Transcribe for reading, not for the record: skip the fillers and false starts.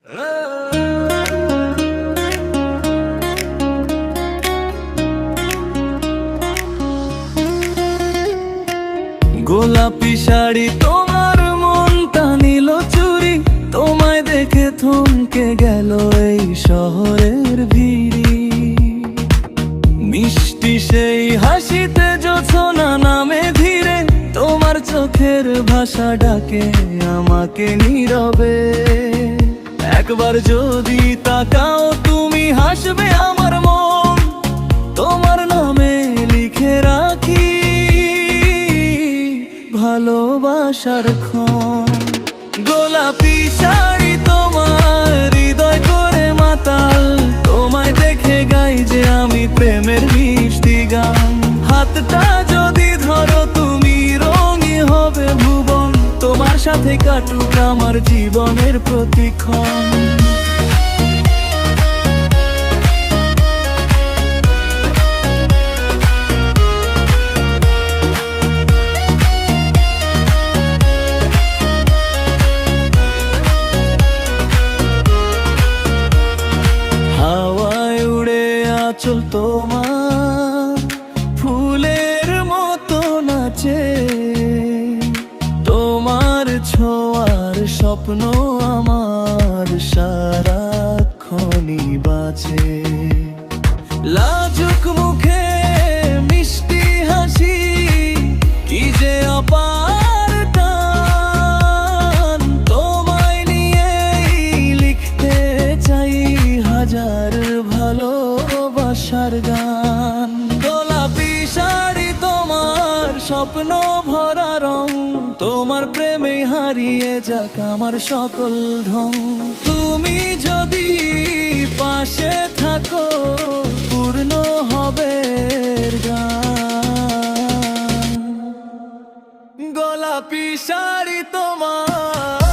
গোলাপি শাড়ি তোমার মনটা নিল চুরি, তোমায় দেখে থমকে গেল এই শহরের ভিড়ি। মিষ্টি সেই হাসিতে জোছনা নামে ধীরে, তোমার চোখের ভাষা ডাকে আমাকে নীরবে। একবার যদি তাকাও তুমি হাসবে আমার মন, তোমার নামে লিখে রাখি ভালোবাসার ক্ষণ। গোলাপি শাড়ি তোমার হৃদয় করে মাতাল, তোমায় দেখে গাই যে আমি প্রেমের মিষ্টি গান। হাতটা যদি ধরো তুমি রঙই হবে ভুবন, তোমার সাথে কাটুক আমার জীবনের প্রতিক্ষণ। হাওয়ায় উড়ে আঁচল তোমার ফুলের মতো নাচে, তোমার ছোঁয়ার স্বপ্ন আমার সারাক্ষণই বাজে। লাজুক মুখে মিষ্টি হাসি, কি যে অপার টান, তোমায় নিয়েই লিখতে চাই হাজার ভালোবাসার গান। গোলাপি শাড়ি তোমার স্বপ্ন ভরা রং, তোমার প্রেমে হারিয়ে যাক আমার সকল ঢং। তুমি যদি পাশে থাকো পূর্ণ হবে গান। গোলাপি শাড়ি তোমার